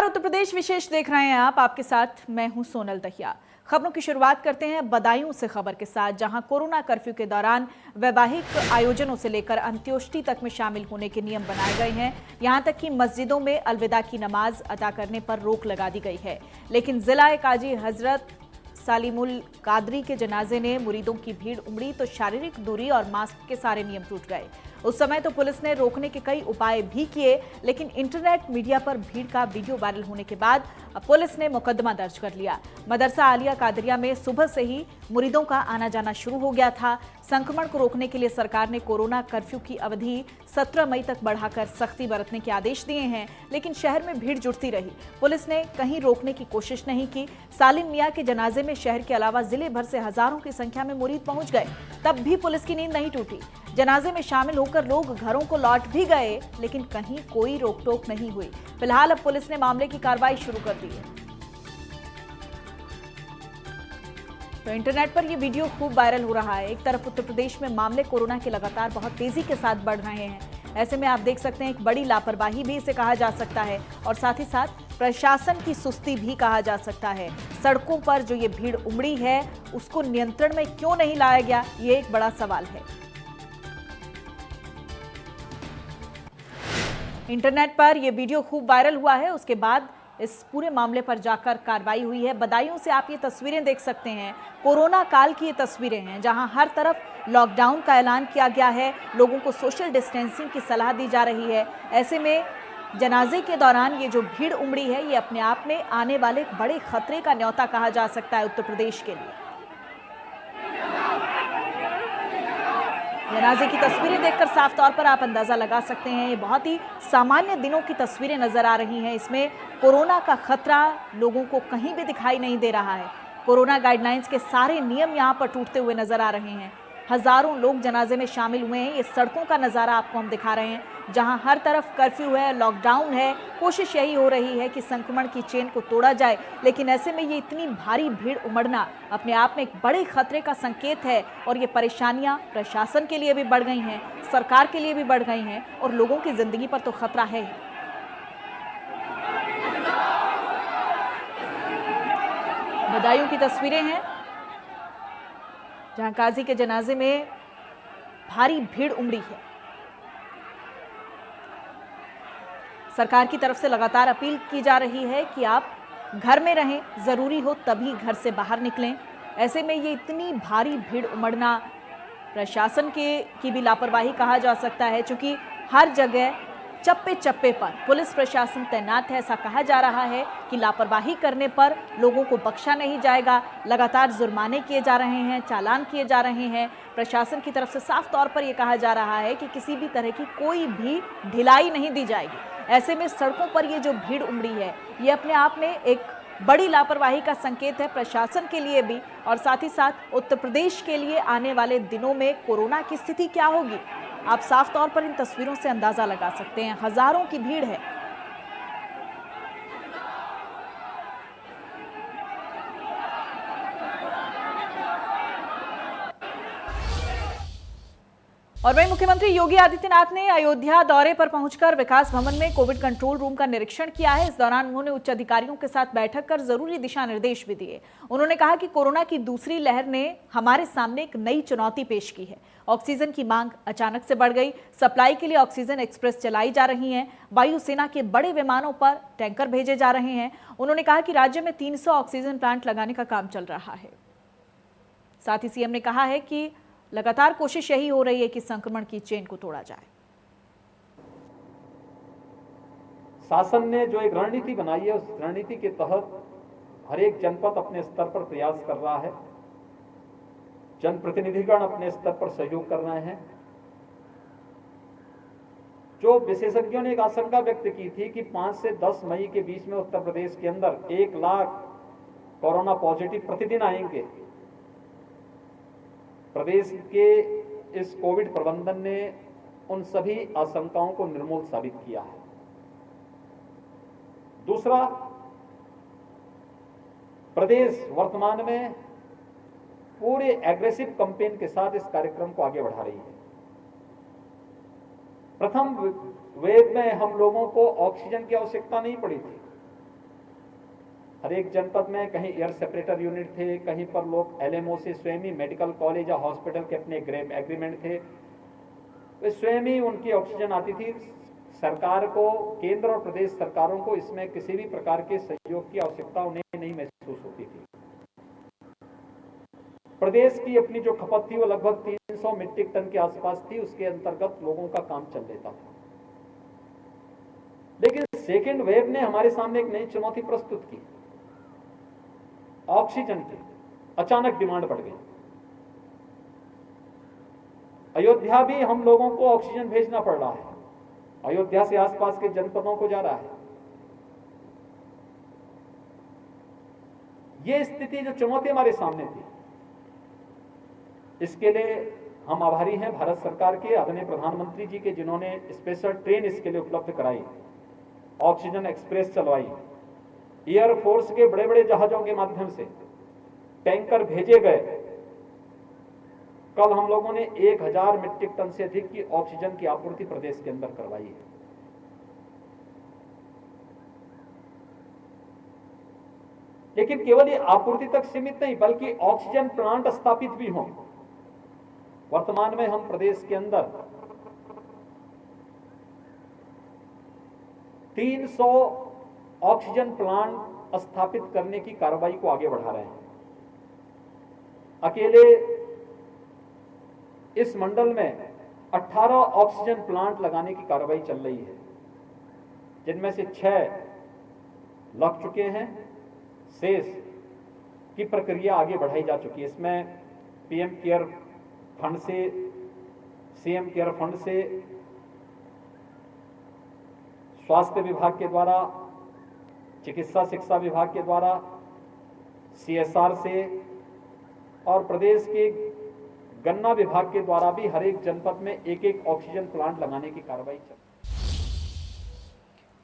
नमस्कार, उत्तर प्रदेश विशेष देख रहे हैं आप। आपके साथ मैं हूं सोनल दहिया। खबरों की शुरुआत करते हैं बदायूं से खबर के साथ, जहां कोरोना कर्फ्यू के दौरान वैवाहिक आयोजनों से लेकर अंत्योष्टि तक में शामिल होने के नियम बनाए गए हैं। यहां तक कि मस्जिदों में अलविदा की नमाज अदा करने पर रोक लगा दी गई है। लेकिन जिला काजी हजरत सालिमुल कादरी के जनाजे ने मुरीदों की भीड़ उमड़ी तो शारीरिक दूरी और मास्क के सारे नियम टूट गए। उस समय तो पुलिस ने रोकने के कई उपाय भी किए, लेकिन इंटरनेट मीडिया पर भीड़ का वीडियो वायरल होने के बाद पुलिस ने मुकदमा दर्ज कर लिया। मदरसा आलिया कादरिया में सुबह से ही मुरीदों का आना जाना शुरू हो गया था। संक्रमण को रोकने के लिए सरकार ने कोरोना कर्फ्यू की अवधि 17 मई तक बढ़ाकर सख्ती बरतने के आदेश दिए हैं, लेकिन शहर में भीड़ जुटती रही। पुलिस ने कहीं रोकने की कोशिश नहीं की। सालिम मियां के जनाजे में शहर के अलावा जिले भर से हजारों की संख्या में मुरीद पहुंच गए, तब भी पुलिस की नींद नहीं टूटी। जनाजे में शामिल होकर लोग घरों को लौट भी गए, लेकिन कहीं कोई रोक टोक नहीं हुई। फिलहाल अब पुलिस ने मामले की कार्रवाई शुरू कर दी है। तो इंटरनेट पर यह वीडियो खूब वायरल हो रहा है। एक तरफ उत्तर प्रदेश में मामले कोरोना के लगातार बहुत तेजी के साथ बढ़ रहे हैं। ऐसे में आप देख सकते हैं एक बड़ी लापरवाही भी इसे कहा जा सकता है, और साथ ही साथ प्रशासन की सुस्ती भी कहा जा सकता है। सड़कों पर जो ये भीड़ उमड़ी है, उसको नियंत्रण में क्यों नहीं लाया गया, ये एक बड़ा सवाल है। इंटरनेट पर यह वीडियो खूब वायरल हुआ है, उसके बाद इस पूरे मामले पर जाकर कार्रवाई हुई है। बदायूं से आप ये तस्वीरें देख सकते हैं। कोरोना काल की ये तस्वीरें हैं, जहां हर तरफ लॉकडाउन का ऐलान किया गया है। लोगों को सोशल डिस्टेंसिंग की सलाह दी जा रही है। ऐसे में जनाजे के दौरान ये जो भीड़ उमड़ी है, ये अपने आप में आने वाले बड़े खतरे का न्योता कहा जा सकता है उत्तर प्रदेश के लिए। जनाजे की तस्वीरें देखकर साफ तौर पर आप अंदाजा लगा सकते हैं, ये बहुत ही सामान्य दिनों की तस्वीरें नजर आ रही हैं। इसमें कोरोना का खतरा लोगों को कहीं भी दिखाई नहीं दे रहा है। कोरोना गाइडलाइंस के सारे नियम यहां पर टूटते हुए नजर आ रहे हैं। हजारों लोग जनाजे में शामिल हुए हैं। ये सड़कों का नजारा आपको हम दिखा रहे हैं, जहां हर तरफ कर्फ्यू है, लॉकडाउन है। कोशिश यही हो रही है कि संक्रमण की चेन को तोड़ा जाए, लेकिन ऐसे में ये इतनी भारी भीड़ उमड़ना अपने आप में एक बड़े खतरे का संकेत है। और ये परेशानियां प्रशासन के लिए भी बढ़ गई हैं, सरकार के लिए भी बढ़ गई हैं, और लोगों की जिंदगी पर तो खतरा है ही। बदायूं की तस्वीरें हैं, जहां काजी के जनाजे में भारी भीड़ उमड़ी है। सरकार की तरफ से लगातार अपील की जा रही है कि आप घर में रहें, जरूरी हो तभी घर से बाहर निकलें। ऐसे में ये इतनी भारी भीड़ उमड़ना प्रशासन की भी लापरवाही कहा जा सकता है, क्योंकि हर जगह चप्पे चप्पे पर पुलिस प्रशासन तैनात है। ऐसा कहा जा रहा है कि लापरवाही करने पर लोगों को बख्शा नहीं जाएगा। लगातार जुर्माने किए जा रहे हैं, चालान किए जा रहे हैं। प्रशासन की तरफ से साफ तौर पर यह कहा जा रहा है कि किसी भी तरह की कोई भी ढिलाई नहीं दी जाएगी। ऐसे में सड़कों पर ये जो भीड़ उमड़ी है, ये अपने आप में एक बड़ी लापरवाही का संकेत है प्रशासन के लिए भी, और साथ ही साथ उत्तर प्रदेश के लिए आने वाले दिनों में कोरोना की स्थिति क्या होगी, आप साफ तौर पर इन तस्वीरों से अंदाजा लगा सकते हैं। हजारों की भीड़ है। और वहीं मुख्यमंत्री योगी आदित्यनाथ ने अयोध्या दौरे पर पहुंचकर विकास भवन में कोविड कंट्रोल रूम का निरीक्षण किया है। इस दौरान उन्होंने उच्च अधिकारियों के साथ बैठक कर जरूरी दिशा निर्देश भी दिए। उन्होंने कहा कि कोरोना की दूसरी लहर ने हमारे सामने एक नई चुनौती पेश की है। ऑक्सीजन की मांग अचानक से बढ़ गई। सप्लाई के लिए ऑक्सीजन एक्सप्रेस चलाई जा रही हैं। वायुसेना के बड़े विमानों पर टैंकर भेजे जा रहे हैं। उन्होंने कहा कि राज्य में 300 ऑक्सीजन प्लांट लगाने का काम चल रहा है। साथ ही सीएम ने कहा है कि लगातार कोशिश यही हो रही है कि संक्रमण की चेन को तोड़ा जाए। शासन ने जो एक रणनीति बनाई है, उस रणनीति के तहत हर एक जनपद अपने स्तर पर प्रयास कर रहा है। जनप्रतिनिधिगण अपने स्तर पर सहयोग कर रहे हैं। जो विशेषज्ञों ने एक आशंका व्यक्त की थी कि 5 से 10 मई के बीच में उत्तर प्रदेश के अंदर 1 लाख कोरोना पॉजिटिव प्रतिदिन आएंगे। प्रदेश के इस कोविड प्रबंधन ने उन सभी आशंकाओं को निर्मूल साबित किया है। दूसरा, प्रदेश वर्तमान में पूरे एग्रेसिव कैंपेन के साथ इस कार्यक्रम को आगे बढ़ा रही है। प्रथम वेव में हम लोगों को ऑक्सीजन की आवश्यकता नहीं पड़ी थी। हर एक जनपद में कहीं एयर सेपरेटर यूनिट थे, कहीं पर लोग LMO से स्वयं ही मेडिकल कॉलेज या हॉस्पिटल के अपने एग्रीमेंट थे, वे स्वयं ही उनकी ऑक्सीजन आती थी। सरकार को, केंद्र और प्रदेश सरकारों को इसमें किसी भी प्रकार के सहयोग की आवश्यकता उन्हें नहीं महसूस होती थी। प्रदेश की अपनी जो खपत थी वो लगभग 300 मीट्रिक टन के आसपास थी, उसके अंतर्गत लोगों का काम चल लेता था। लेकिन सेकेंड वेव ने हमारे सामने एक नई चुनौती प्रस्तुत की, ऑक्सीजन की अचानक डिमांड बढ़ गई। अयोध्या भी हम लोगों को ऑक्सीजन भेजना पड़ रहा है, अयोध्या से आसपास के जनपदों को जा रहा है। यह स्थिति जो चुनौती हमारे सामने थी, इसके लिए हम आभारी हैं भारत सरकार के, आदरणीय प्रधानमंत्री जी के, जिन्होंने स्पेशल ट्रेन इसके लिए उपलब्ध कराई, ऑक्सीजन एक्सप्रेस चलवाई, एयरफोर्स के बड़े बड़े जहाजों के माध्यम से टैंकर भेजे गए। कल हम लोगों ने 1000 मीट्रिक टन से अधिक की ऑक्सीजन की आपूर्ति प्रदेश के अंदर करवाई है। लेकिन केवल ये आपूर्ति तक सीमित नहीं, बल्कि ऑक्सीजन प्लांट स्थापित भी हों। वर्तमान में हम प्रदेश के अंदर 300 ऑक्सीजन प्लांट स्थापित करने की कार्रवाई को आगे बढ़ा रहे हैं। अकेले इस मंडल में 18 ऑक्सीजन प्लांट लगाने की कार्रवाई चल रही है, जिनमें से 6 लग चुके हैं, शेष की प्रक्रिया आगे बढ़ाई जा चुकी है। इसमें PM केयर फंड से, CM केयर फंड से, स्वास्थ्य विभाग के द्वारा, चिकित्सा शिक्षा विभाग के द्वारा, CSR से और प्रदेश के गन्ना विभाग के द्वारा भी हर एक जनपद में एक एक ऑक्सीजन प्लांट लगाने की कार्रवाई चल रही है।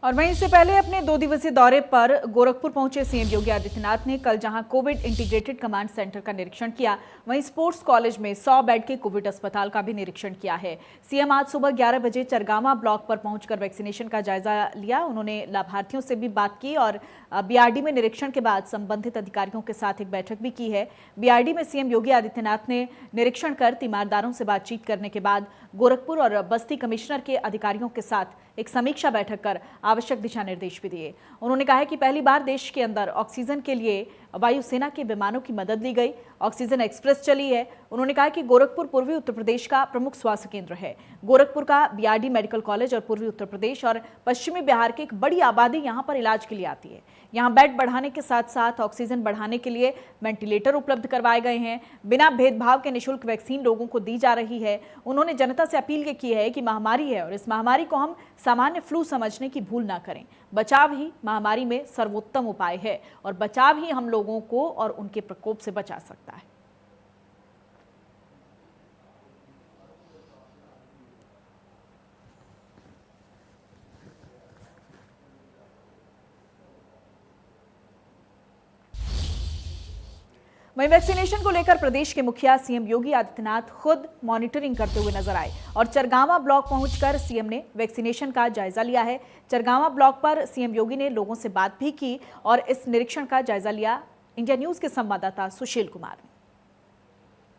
और वहीं इससे पहले अपने 2 दिवसीय दौरे पर गोरखपुर पहुंचे सीएम योगी आदित्यनाथ ने कल जहां कोविड इंटीग्रेटेड कमांड सेंटर का निरीक्षण किया, वहीं स्पोर्ट्स कॉलेज में 100 बेड के कोविड अस्पताल का भी निरीक्षण किया है। सीएम आज सुबह 11 बजे चरगामा ब्लॉक पर पहुंचकर वैक्सीनेशन का जायजा लिया। उन्होंने लाभार्थियों से भी बात की और BRD में निरीक्षण के बाद संबंधित अधिकारियों के साथ एक बैठक भी की है। BRD में सीएम योगी आदित्यनाथ ने निरीक्षण कर तीमारदारों से बातचीत करने के बाद गोरखपुर और बस्ती कमिश्नर के अधिकारियों के साथ एक समीक्षा बैठक कर आवश्यक दिशा निर्देश भी दिए। उन्होंने कहा है कि पहली बार देश के अंदर ऑक्सीजन के लिए वायुसेना के विमानों की मदद ली गई, ऑक्सीजन एक्सप्रेस चली है। उन्होंने कहा कि गोरखपुर पूर्वी उत्तर प्रदेश का प्रमुख स्वास्थ्य केंद्र है। गोरखपुर का BRD मेडिकल कॉलेज और पूर्वी उत्तर प्रदेश और पश्चिमी बिहार की एक बड़ी आबादी यहां पर इलाज के लिए आती है। यहां बेड बढ़ाने के साथ साथ ऑक्सीजन बढ़ाने के लिए वेंटिलेटर उपलब्ध करवाए गए हैं। बिना भेदभाव के निःशुल्क वैक्सीन लोगों को दी जा रही है। उन्होंने जनता से अपील की है कि महामारी है और इस महामारी को हम सामान्य फ्लू समझने की भूल ना करें। बचाव ही महामारी में सर्वोत्तम उपाय है और बचाव ही हम लोगों को और उनके प्रकोप से बचा सकता है। वहीं वैक्सीनेशन को लेकर प्रदेश के मुखिया सीएम योगी आदित्यनाथ खुद मॉनिटरिंग करते हुए नजर आए और चरगामा ब्लॉक पहुंचकर सीएम ने वैक्सीनेशन का जायजा लिया है। चरगामा ब्लॉक पर सीएम योगी ने लोगों से बात भी की और इस निरीक्षण का जायजा लिया। इंडिया न्यूज के संवाददाता सुशील कुमार।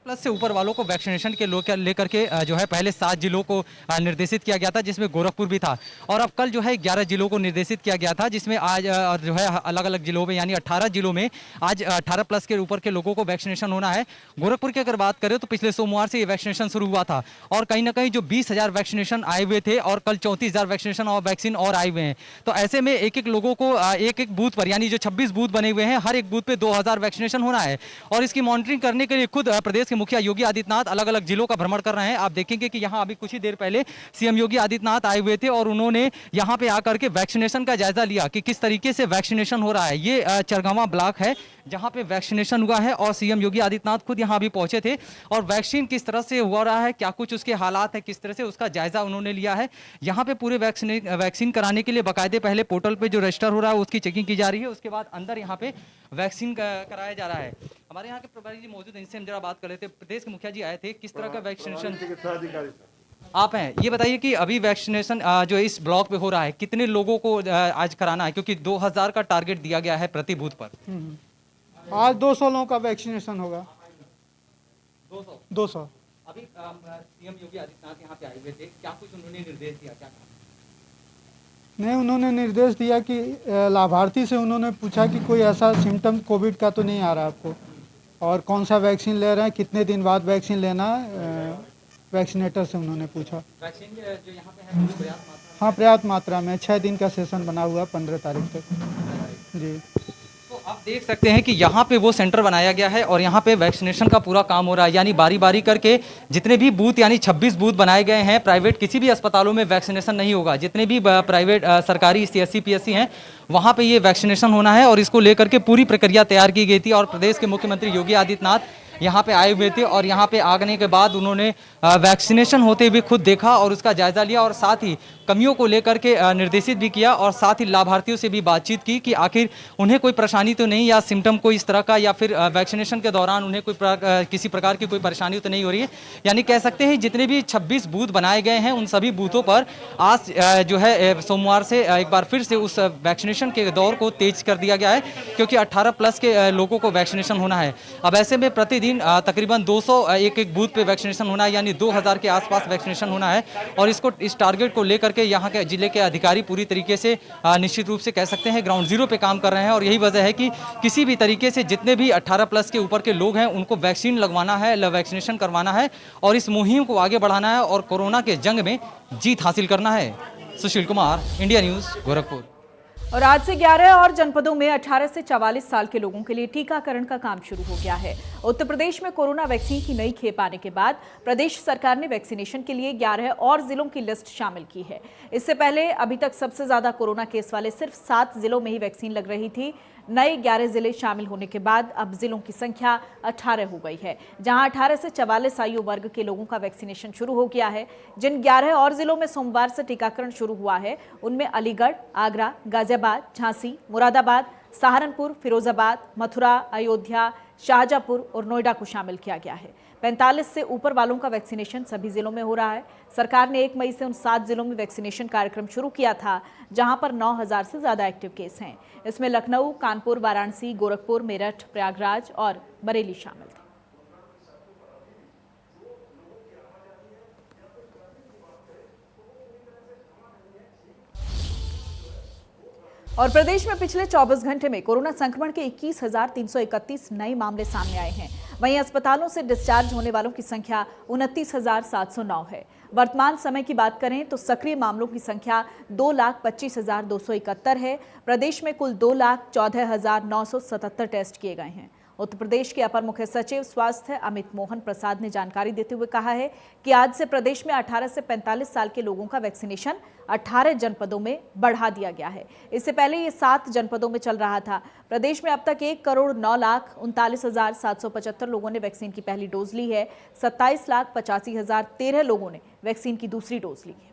प्लस से ऊपर वालों को वैक्सीनेशन के लेकर के जो है पहले 7 जिलों को निर्देशित किया गया था, जिसमें गोरखपुर भी था, और अब कल जो है 11 जिलों को निर्देशित किया गया था, जिसमें आज जो है अलग अलग जिलों में यानी 18 जिलों में आज 18 प्लस के ऊपर के लोगों को वैक्सीनेशन होना है। गोरखपुर की अगर बात करें तो पिछले सोमवार से ये वैक्सीनेशन शुरू हुआ था और कहीं ना कहीं जो 20,000 वैक्सीनेशन आए हुए थे और कल 34,000 वैक्सीनेशन और वैक्सीन और आए हुए हैं। तो ऐसे में एक एक लोगों को एक एक बूथ पर यानी जो 26 बूथ बने हुए हैं, हर एक बूथ पे 2,000 वैक्सीनेशन होना है और इसकी मॉनिटरिंग करने के लिए खुद प्रदेश के मुखिया योगी आदित्यनाथ अलग अलग जिलों का भ्रमण कर रहे हैं। आप देखेंगे कि यहां अभी कुछ ही देर पहले सीएम योगी आदित्यनाथ आए हुए थे और उन्होंने यहां पे आकर के वैक्सीनेशन का जायजा लिया कि किस तरीके से वैक्सीनेशन हो रहा है। ये चरगामा ब्लॉक है जहां पे वैक्सीनेशन हुआ है और सीएम योगी आदित्यनाथ खुद यहां भी पहुंचे थे और वैक्सीन किस तरह से हो रहा है, क्या कुछ उसके हालात है, किस तरह से उसका जायजा उन्होंने लिया है। यहां पे पूरे वैक्सीन कराने के लिए बाकायदे पहले पोर्टल पे जो रजिस्टर हो रहा है उसकी चेकिंग की जा रही है, उसके बाद अंदर यहाँ पे वैक्सीन कराया जा रहा है। हमारे यहाँ के प्रभारी जी मौजूद हैं, इनसे हम जरा बात कर रहे थे। प्रदेश के मुखिया जी आए थे, किस तरह का वैक्सीनेशन? आप हैं, ये बताइए कि अभी वैक्सीनेशन जो इस ब्लॉक पे हो रहा है, कितने लोगों को आज कराना है, क्योंकि 2000 का टारगेट दिया गया है प्रति बूथ पर। आज 200 लोगों का वैक्सीनेशन होगा। 200। अभी सीएम योगी आदित्यनाथ यहाँ पे आए हुए थे, क्या कुछ उन्होंने निर्देश दिया, क्या कहा? नहीं, उन्होंने निर्देश दिया कि लाभार्थी से उन्होंने पूछा कि कोई ऐसा सिम्टम कोविड का तो नहीं आ रहा आपको, और कौन सा वैक्सीन ले रहे हैं, कितने दिन बाद वैक्सीन लेना है, वैक्सीनेटर से उन्होंने पूछा। वैक्सीन जो यहाँ पे है पर्याप्त मात्रा? हाँ, पर्याप्त मात्रा में। 6 दिन का सेशन बना हुआ 15 तारीख तक। जी, तो आप देख सकते हैं कि यहाँ पे वो सेंटर बनाया गया है और यहाँ पे वैक्सीनेशन का पूरा काम हो रहा है, यानी बारी बारी करके जितने भी बूथ, यानी 26 बूथ बनाए गए हैं। प्राइवेट किसी भी अस्पतालों में वैक्सीनेशन नहीं होगा, जितने भी प्राइवेट सरकारी CSC PSC हैं वहाँ पे ये वैक्सीनेशन होना है, और इसको लेकर के पूरी प्रक्रिया तैयार की गई थी। और प्रदेश के मुख्यमंत्री योगी आदित्यनाथ यहाँ पे आए हुए थे, और यहाँ पे आने के बाद उन्होंने वैक्सीनेशन होते हुए खुद देखा और उसका जायजा लिया, और साथ ही कमियों को लेकर के निर्देशित भी किया, और साथ ही लाभार्थियों से भी बातचीत की कि आखिर उन्हें कोई परेशानी तो नहीं, या सिम्टम कोई इस तरह का, या फिर वैक्सीनेशन के दौरान उन्हें किसी प्रकार की कोई परेशानी तो नहीं हो रही है। यानी कह सकते हैं जितने भी 26 बूथ बनाए गए हैं उन सभी बूथों पर आज जो है सोमवार से एक बार फिर से उस वैक्सीनेशन के दौर को तेज कर दिया गया है, क्योंकि 18+ के लोगों को वैक्सीनेशन होना है। अब ऐसे में प्रतिदिन तकरीबन 200 एक बूथ पे वैक्सीनेशन होना है, यानी 2000 के आसपास वैक्सीनेशन होना है, और इस टारगेट को लेकर के यहाँ के जिले के अधिकारी पूरी तरीके से निश्चित रूप से कह सकते हैं ग्राउंड जीरो पे काम कर रहे हैं। और यही वजह है कि किसी भी तरीके से जितने भी 18+ के ऊपर के लोग हैं उनको वैक्सीन लगवाना है, वैक्सीनेशन करवाना है, और इस मुहिम को आगे बढ़ाना है, और कोरोना के जंग में जीत हासिल करना है। Sushil Kumar, India news, Gorakhpur. और आज से 11 और जनपदों में 18 से 44 साल के लोगों के लिए टीकाकरण का काम शुरू हो गया है। उत्तर प्रदेश में कोरोना वैक्सीन की नई खेप आने के बाद प्रदेश सरकार ने वैक्सीनेशन के लिए 11 और जिलों की लिस्ट शामिल की है। इससे पहले अभी तक सबसे ज्यादा कोरोना केस वाले सिर्फ 7 जिलों में ही वैक्सीन लग रही थी। नए 11 जिले शामिल होने के बाद अब जिलों की संख्या 18 हो गई है, जहां 18 से 44 आयु वर्ग के लोगों का वैक्सीनेशन शुरू हो गया है। जिन 11 और जिलों में सोमवार से टीकाकरण शुरू हुआ है उनमें अलीगढ़, आगरा, गाजियाबाद, झांसी, मुरादाबाद, सहारनपुर, फिरोजाबाद, मथुरा, अयोध्या, शाहजहांपुर और नोएडा को शामिल किया गया है। 45 से ऊपर वालों का वैक्सीनेशन सभी जिलों में हो रहा है। सरकार ने 1 मई से उन 7 जिलों में वैक्सीनेशन कार्यक्रम शुरू किया था जहां पर 9000 से ज्यादा एक्टिव केस हैं। इसमें लखनऊ, कानपुर, वाराणसी, गोरखपुर, मेरठ, प्रयागराज और बरेली शामिल थे। और प्रदेश में पिछले 24 घंटे में कोरोना संक्रमण के 21,331 नए मामले सामने आए हैं। वहीं अस्पतालों से डिस्चार्ज होने वालों की संख्या 29,709 है। वर्तमान समय की बात करें तो सक्रिय मामलों की संख्या 2,25,271 है। प्रदेश में कुल 2,14,977 टेस्ट किए गए हैं। उत्तर प्रदेश के अपर मुख्य सचिव स्वास्थ्य अमित मोहन प्रसाद ने जानकारी देते हुए कहा है कि आज से प्रदेश में 18 से 45 साल के लोगों का वैक्सीनेशन 18 जनपदों में बढ़ा दिया गया है। इससे पहले ये 7 जनपदों में चल रहा था। प्रदेश में अब तक 1,09,39,775 लोगों ने वैक्सीन की पहली डोज ली है। 27,85,013 लोगों ने वैक्सीन की दूसरी डोज ली है।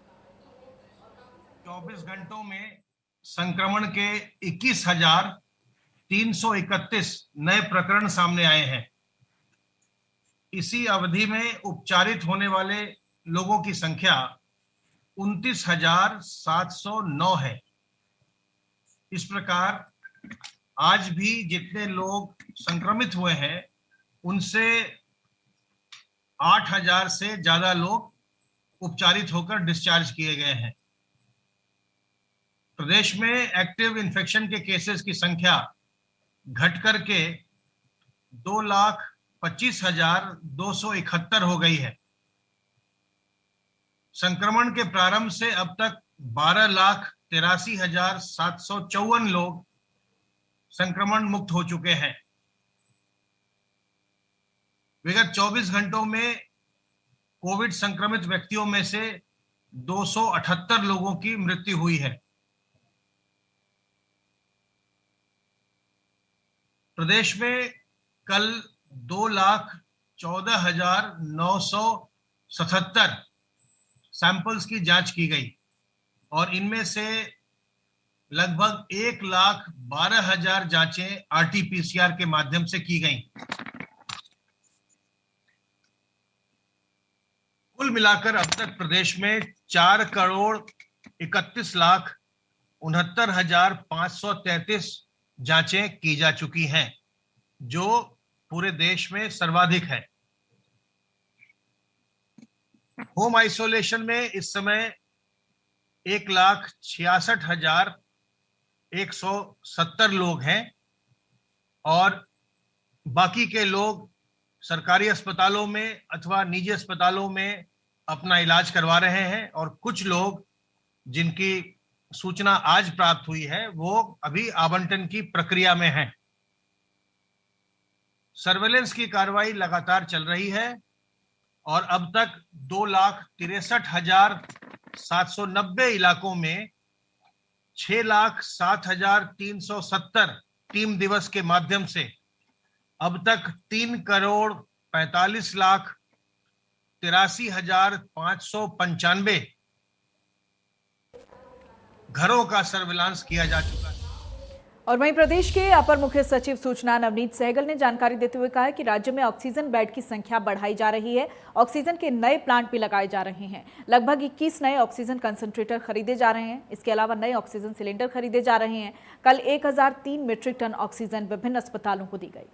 24 घंटों में संक्रमण के 21,331 नए प्रकरण सामने आए हैं। इसी अवधि में उपचारित होने वाले लोगों की संख्या 29,709 है। इस प्रकार आज भी जितने लोग संक्रमित हुए हैं उनसे 8,000 से ज्यादा लोग उपचारित होकर डिस्चार्ज किए गए हैं। प्रदेश में एक्टिव इन्फेक्शन के केसेस की संख्या घट करके 2,25,271 हो गई है। संक्रमण के प्रारंभ से अब तक 12,83,754 लोग संक्रमण मुक्त हो चुके हैं। विगत 24 घंटों में कोविड संक्रमित व्यक्तियों में से 278 लोगों की मृत्यु हुई है। प्रदेश में कल 2,14,977 सैंपल्स की जांच की गई और इनमें से लगभग 1,12,000 जांचें RT-PCR के माध्यम से की गई। कुल मिलाकर अब तक प्रदेश में 4,31,69,533 जांचें की जा चुकी हैं, जो पूरे देश में सर्वाधिक है। होम आइसोलेशन में इस समय 1,66,170 लोग हैं और बाकी के लोग सरकारी अस्पतालों में अथवा निजी अस्पतालों में अपना इलाज करवा रहे हैं और कुछ लोग जिनकी सूचना आज प्राप्त हुई है वो अभी आवंटन की प्रक्रिया में हैं। सर्वेलेंस की कार्रवाई लगातार चल रही है और अब तक 2,63,790 इलाकों में 6,07,370 टीम दिवस के माध्यम से अब तक 3,45,83,595 घरों का सर्विलांस किया जा चुका है। और वहीं प्रदेश के अपर मुख्य सचिव सूचना नवनीत सहगल ने जानकारी देते हुए कहा कि राज्य में ऑक्सीजन बेड की संख्या बढ़ाई जा रही है। ऑक्सीजन के नए प्लांट भी लगाए जा रहे हैं। लगभग 21 नए ऑक्सीजन कंसंट्रेटर खरीदे जा रहे हैं। इसके अलावा नए ऑक्सीजन सिलेंडर खरीदे जा रहे हैं। कल 1003 मीट्रिक टन ऑक्सीजन विभिन्न अस्पतालों को दी गई।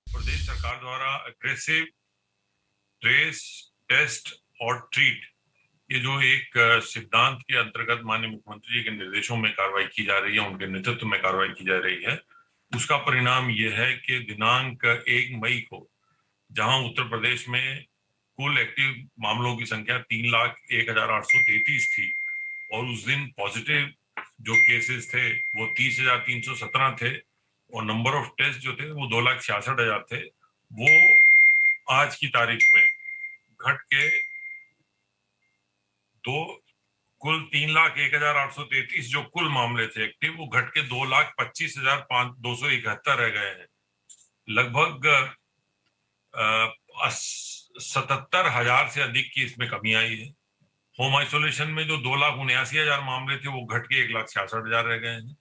प्रदेश सरकार द्वारा अग्रेसिव ट्रेस टेस्ट और ट्रीट ये जो एक सिद्धांत के अंतर्गत माननीय मुख्यमंत्री जी के निर्देशों में कार्रवाई की जा रही है, उनके नेतृत्व में कार्रवाई की जा रही है, उसका परिणाम ये है कि दिनांक 1 मई को जहां उत्तर प्रदेश में कुल एक्टिव मामलों की संख्या 3,01,833 थी और उस दिन पॉजिटिव जो केसेस थे वो 30,317 थे और नंबर ऑफ टेस्ट जो थे वो 2,66,000 थे, वो आज की तारीख में घट के कुल 3,01,833 जो कुल मामले थे एक्टिव वो घट के 2,25,271 रह गए हैं। लगभग 77,000 से अधिक की इसमें कमी आई है। होम आइसोलेशन में जो 2,79,000 मामले थे वो घट के 1,66,000 रह गए हैं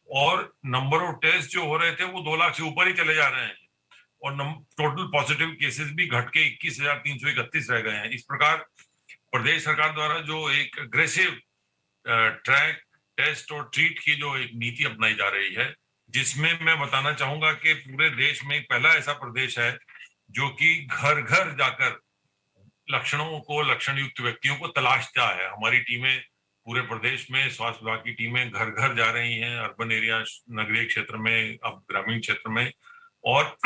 और नंबर ऑफ टेस्ट जो हो रहे थे वो 2 लाख से ऊपर ही चले जा रहे हैं और टोटल पॉजिटिव केसेस भी घट के 21,331 रह गए हैं। इस प्रकार प्रदेश सरकार द्वारा जो एक अग्रेसिव ट्रैक टेस्ट और ट्रीट की जो एक नीति अपनाई जा रही है, जिसमें मैं बताना चाहूंगा कि पूरे देश में पहला ऐसा प्रदेश है जो कि घर घर जाकर लक्षण युक्त व्यक्तियों को तलाशता है। हमारी टीमें पूरे प्रदेश में स्वास्थ्य विभाग की टीमें घर घर जा रही हैं, अर्बन एरिया नगरीय क्षेत्र में, अब ग्रामीण क्षेत्र में, और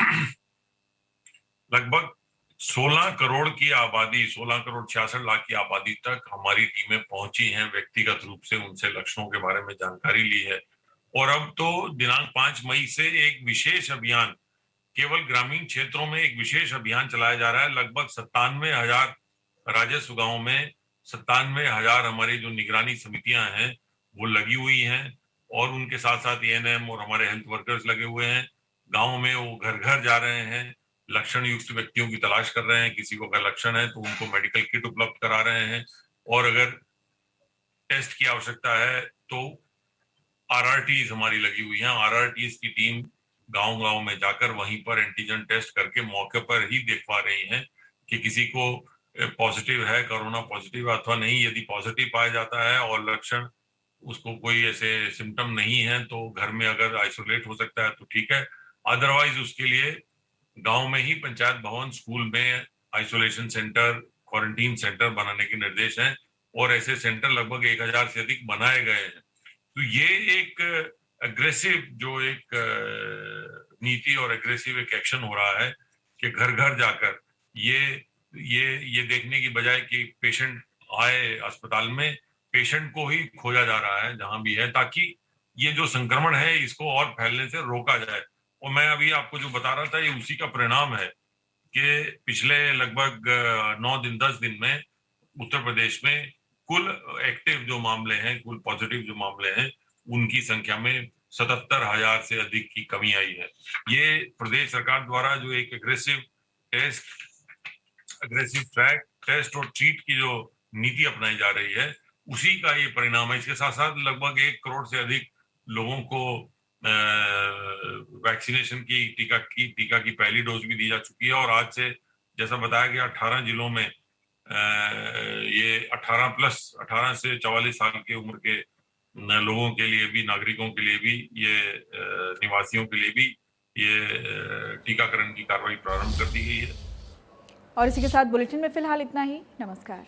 लगभग 16 करोड़ की आबादी, 16 करोड़ 66 लाख की आबादी तक हमारी टीमें पहुंची हैं। व्यक्तिगत रूप से उनसे लक्षणों के बारे में जानकारी ली है और अब तो दिनांक 5 मई से एक विशेष अभियान केवल ग्रामीण क्षेत्रों में एक विशेष अभियान चलाया जा रहा है। लगभग 97,000 राजस्व गांवों में 97,000 हमारी जो निगरानी समितियां हैं वो लगी हुई हैं और उनके साथ साथ एएनएम और हमारे हेल्थ वर्कर्स लगे हुए हैं। गाँव में वो घर घर जा रहे हैं, लक्षण युक्त व्यक्तियों की तलाश कर रहे हैं। किसी को अगर लक्षण है तो उनको मेडिकल किट उपलब्ध करा रहे हैं और अगर टेस्ट की आवश्यकता है तो आरआरटीज हमारी लगी हुई हैं। आरआरटीज की टीम गांव-गांव में जाकर वहीं पर एंटीजन टेस्ट करके मौके पर ही देखवा रही हैं कि किसी को पॉजिटिव है, कोरोना पॉजिटिव अथवा नहीं। यदि पॉजिटिव पाया जाता है और लक्षण उसको कोई ऐसे सिम्टम नहीं है तो घर में अगर आइसोलेट हो सकता है तो ठीक है, अदरवाइज उसके लिए गांव में ही पंचायत भवन, स्कूल में आइसोलेशन सेंटर, क्वारंटीन सेंटर बनाने के निर्देश हैं और ऐसे सेंटर लगभग 1,000 से अधिक बनाए गए हैं। तो ये एक अग्रेसिव जो एक नीति और अग्रेसिव एक एक्शन हो रहा है कि घर घर जाकर ये देखने की बजाय कि पेशेंट आए अस्पताल में, पेशेंट को ही खोजा जा रहा है जहां भी है, ताकि ये जो संक्रमण है इसको और फैलने से रोका जाए। और मैं अभी आपको जो बता रहा था ये उसी का परिणाम है कि पिछले लगभग 9 दिन 10 दिन में उत्तर प्रदेश में कुल एक्टिव जो मामले हैं, कुल पॉजिटिव जो मामले हैं, उनकी संख्या में 77,000 से अधिक की कमी आई है। ये प्रदेश सरकार द्वारा जो एक अग्रेसिव ट्रैक टेस्ट और ट्रीट की जो नीति अपनाई जा रही है उसी का ये परिणाम है। इसके साथ साथ लगभग 1 करोड़ से अधिक लोगों को वैक्सीनेशन की टीका की पहली डोज भी दी जा चुकी है और आज से जैसा बताया गया 18 जिलों में ये 18 से 44 साल की उम्र के लोगों के लिए भी, नागरिकों के लिए भी, ये निवासियों के लिए भी ये टीकाकरण की कार्रवाई प्रारंभ कर दी गई है। और इसी के साथ बुलेटिन में फिलहाल इतना ही। नमस्कार।